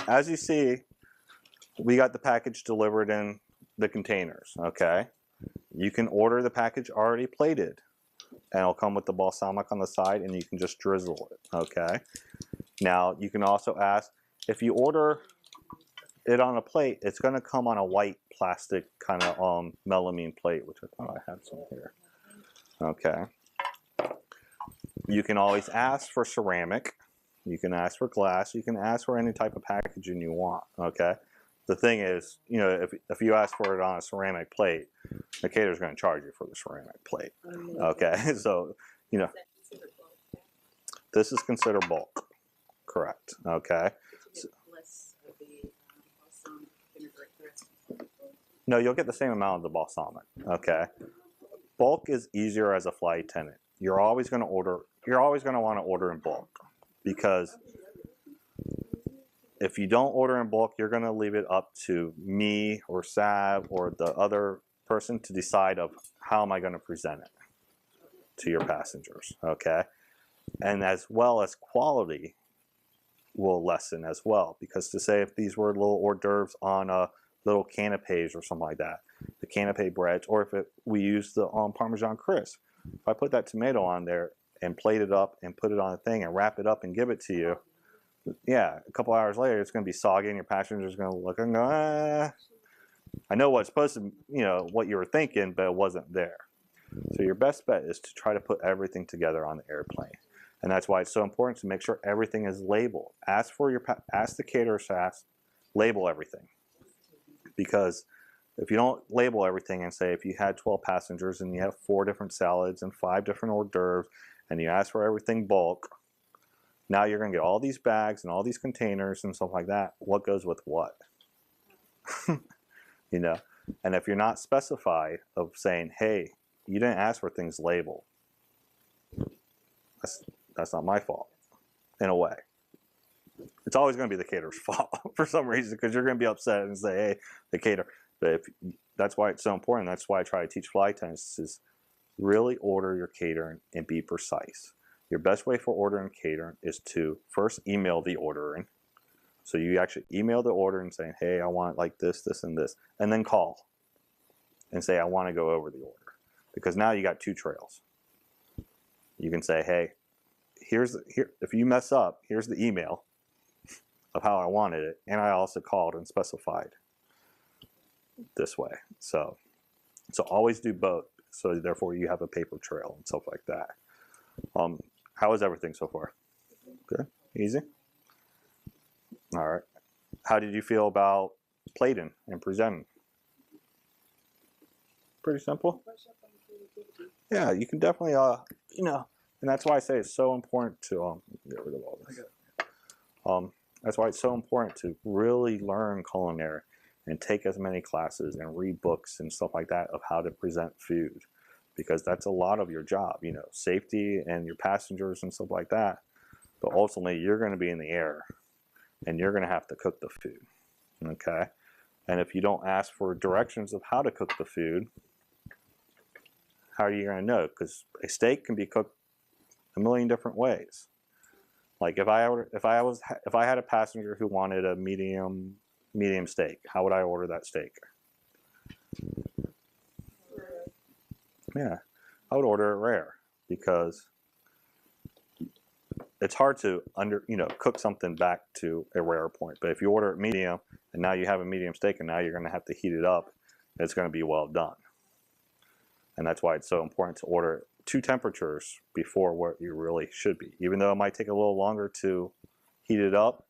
As you see, we got the package delivered in the containers, okay? You can order the package already plated, and it'll come with the balsamic on the side, and you can just drizzle it, okay? Now, you can also ask, if you order it on a plate, it's gonna come on a white plastic kind of melamine plate, which I thought I had some here, okay? You can always ask for ceramic, you can ask for glass, you can ask for any type of packaging you want, okay? The thing is, you know, if you ask for it on a ceramic plate, the caterer's going to charge you for the ceramic plate, okay? So, you know, this is considered bulk, correct, okay? So, no, you'll get the same amount of the balsamic, okay? Bulk is easier as a flight attendant. You're always going to want to order in bulk, because if you don't order in bulk, you're going to leave it up to me or Sav or the other person to decide of how am I going to present it to your passengers, okay? And as well as quality will lessen as well, because to say if these were little hors d'oeuvres on a little canapes or something like that, the canapé breads, or if we use the Parmesan crisp, if I put that tomato on there and plate it up and put it on a thing and wrap it up and give it to you, yeah, a couple hours later, it's going to be soggy, and your passenger's going to look and go, I know what's supposed to, you know, what you were thinking, but it wasn't there. So your best bet is to try to put everything together on the airplane, and that's why it's so important to make sure everything is labeled. Ask the caterer to label everything, because if you don't label everything and say if you had 12 passengers and you have 4 different salads and 5 different hors d'oeuvres, and you ask for everything bulk, now you're going to get all these bags and all these containers and stuff like that. What goes with what? You know, and if you're not specified of saying, hey, you didn't ask for things labeled, that's not my fault, in a way. It's always going to be the caterer's fault for some reason, because you're going to be upset and say, hey, the caterer. But that's why it's so important. That's why I try to teach flight attendants is really order your catering and be precise. Your best way for ordering catering is to first email the ordering. So you actually email the order and saying, hey, I want like this, this, and this. And then call and say, I want to go over the order. Because now you got 2 trails. You can say, hey, if you mess up, here's the email of how I wanted it. And I also called and specified this way. So always do both. So therefore you have a paper trail and stuff like that. How is everything so far? Good? Easy? All right. How did you feel about plating and presenting? Pretty simple? Yeah, you can definitely, you know, and that's why I say it's so important to, get rid of all this. That's why it's so important to really learn culinary and take as many classes and read books and stuff like that of how to present food. Because that's a lot of your job, you know, safety and your passengers and stuff like that. But ultimately, you're going to be in the air, and you're going to have to cook the food, okay? And if you don't ask for directions of how to cook the food, how are you going to know? Because a steak can be cooked a million different ways. Like if I had a passenger who wanted a medium steak, how would I order that steak? Yeah, I would order it rare, because it's hard to cook something back to a rare point. But if you order it medium, and now you have a medium steak, and now you're going to have to heat it up, it's going to be well done. And that's why it's so important to order 2 temperatures before what you really should be. Even though it might take a little longer to heat it up,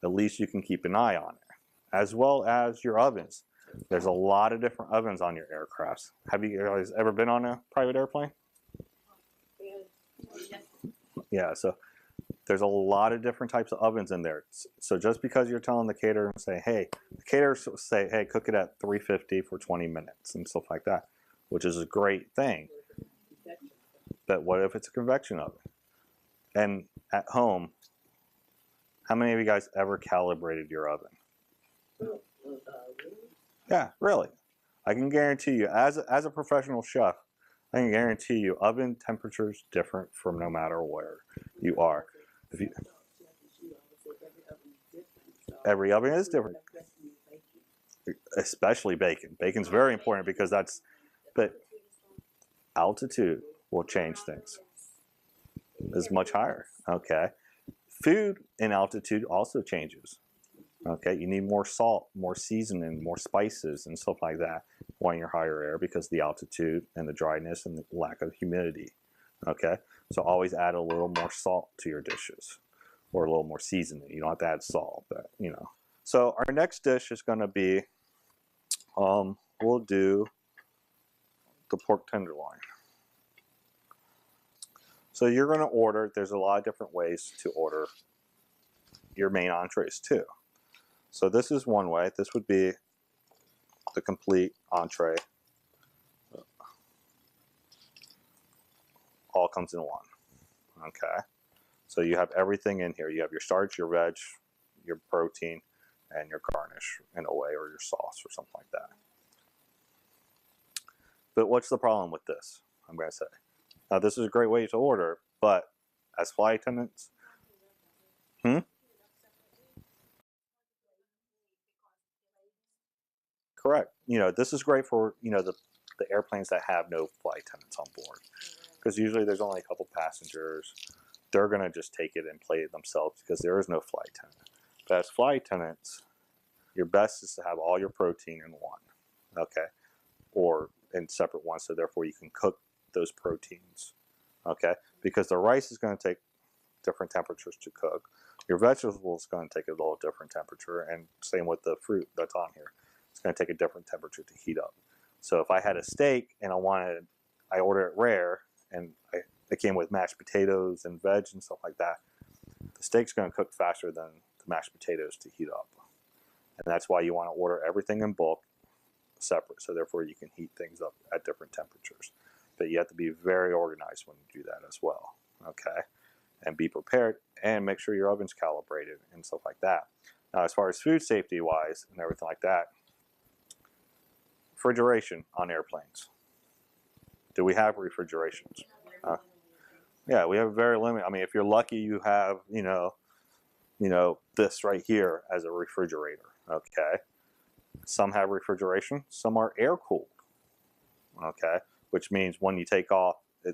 at least you can keep an eye on it. As well as your ovens. There's a lot of different ovens on your aircrafts. Have you guys ever been on a private airplane? Yeah, so there's a lot of different types of ovens in there. So just because you're telling the caterer and say, hey, the caterer say, hey, cook it at 350 for 20 minutes and stuff like that, which is a great thing. But what if it's a convection oven? And at home, how many of you guys ever calibrated your oven? Yeah, really. I can guarantee you, as a professional chef, I can guarantee you oven temperature is different from no matter where you are. Every oven is different, especially bacon. Bacon's very important because but altitude will change things. It's much higher, okay? Food in altitude also changes, okay? You need more salt, more seasoning, more spices and stuff like that when you're higher air because of the altitude and the dryness and the lack of humidity, okay? So always add a little more salt to your dishes or a little more seasoning. You don't have to add salt, but you know. So our next dish is going to be, we'll do the pork tenderloin. So you're going to order, there's a lot of different ways to order your main entrees too. So this is one way. This would be the complete entree. All comes in one, okay? So you have everything in here. You have your starch, your veg, your protein, and your garnish in a way, or your sauce or something like that. But what's the problem with this, I'm going to say? Now, this is a great way to order, but as flight attendants, correct. You know, this is great for, you know, the airplanes that have no flight attendants on board. Because usually there's only a couple passengers. They're going to just take it and play it themselves because there is no flight attendant. But as flight attendants, your best is to have all your protein in one, okay? Or in separate ones, so therefore you can cook those proteins, okay? Because the rice is going to take different temperatures to cook. Your vegetables is going to take a little different temperature, and same with the fruit that's on here. It's going to take a different temperature to heat up. So if I had a steak and I order it rare, and it came with mashed potatoes and veg and stuff like that, the steak's going to cook faster than the mashed potatoes to heat up. And that's why you want to order everything in bulk separate, so therefore you can heat things up at different temperatures. But you have to be very organized when you do that as well, okay? And be prepared and make sure your oven's calibrated and stuff like that. Now, as far as food safety wise and everything like that, refrigeration on airplanes. Do we have refrigerations? Yeah, we have very limited. I mean, if you're lucky, you have, you know, this right here as a refrigerator, okay? Some have refrigeration, some are air cooled, okay? Which means when you take off, they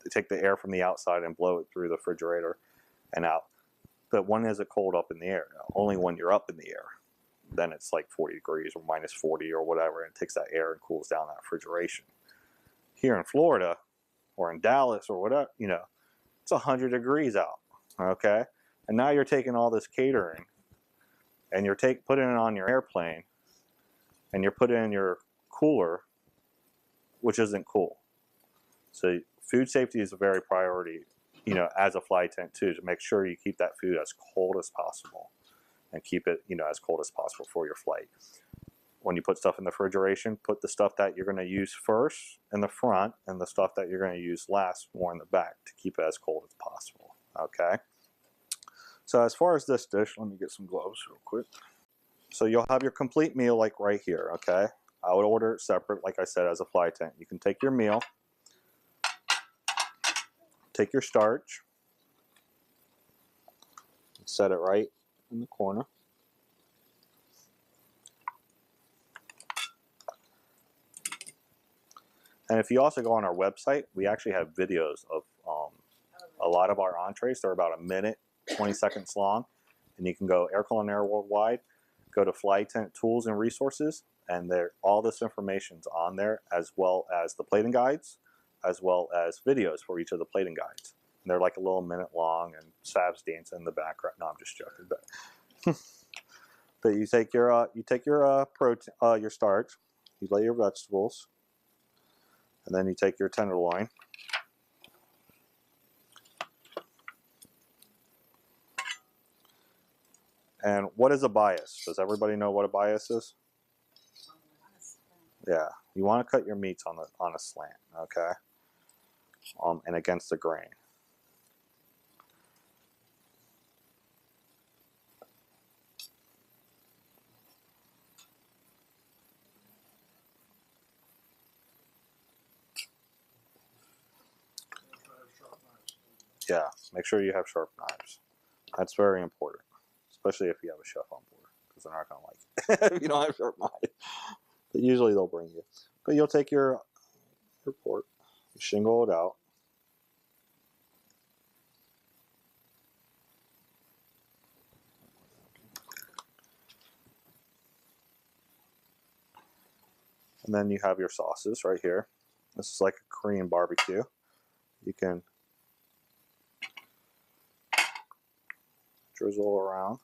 take the air from the outside and blow it through the refrigerator and out. But when is it cold up in the air? Only when you're up in the air. Then it's like 40 degrees or minus 40 or whatever, and it takes that air and cools down that refrigeration. Here in Florida or in Dallas or whatever, you know, it's 100 degrees out, okay? And now you're taking all this catering and you're putting it on your airplane and you're putting it in your cooler, which isn't cool. So food safety is a very priority, you know, as a flight attendant too, to make sure you keep that food as cold as possible and keep it, you know, as cold as possible for your flight. When you put stuff in the refrigeration, put the stuff that you're going to use first in the front and the stuff that you're going to use last more in the back to keep it as cold as possible, okay? So as far as this dish, let me get some gloves real quick. So you'll have your complete meal like right here, okay? I would order it separate, like I said, as a flight attendant. You can take your meal, take your starch, set it right in the corner. And if you also go on our website, we actually have videos of a lot of our entrees. They're about a minute, 20 seconds long. And you can go Air Culinary Worldwide, go to Flight Attendant Tools and Resources, and all this information's on there, as well as the plating guides, as well as videos for each of the plating guides. And they're like a little minute long, and Sav's dancing in the background. No, I'm just joking. But, but you take your protein, your starch, you lay your vegetables, and then you take your tenderloin. And what is a bias? Does everybody know what a bias is? Yeah, you want to cut your meats on a slant, okay? And against the grain. Yeah, make sure you have sharp knives. That's very important, especially if you have a chef on board. because they're not going to like it if you don't have sharp knives. But usually they'll bring you. But you'll take your pork, you shingle it out. And then you have your sauces right here. This is like a Korean barbecue. You can drizzle around.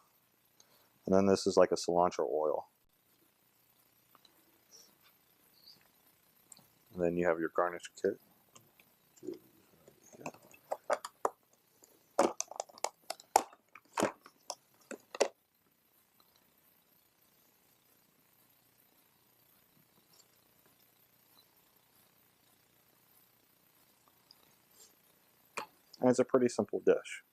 And then this is like a cilantro oil. And then you have your garnish kit. And it's a pretty simple dish.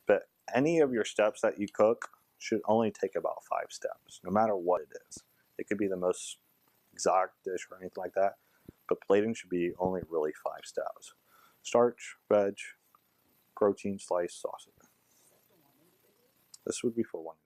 But any of your steps that you cook should only take about 5 steps, no matter what it is. It could be the most exotic dish or anything like that, but plating should be only really 5 steps. Starch, veg, protein, slice, sausage. This would be for one.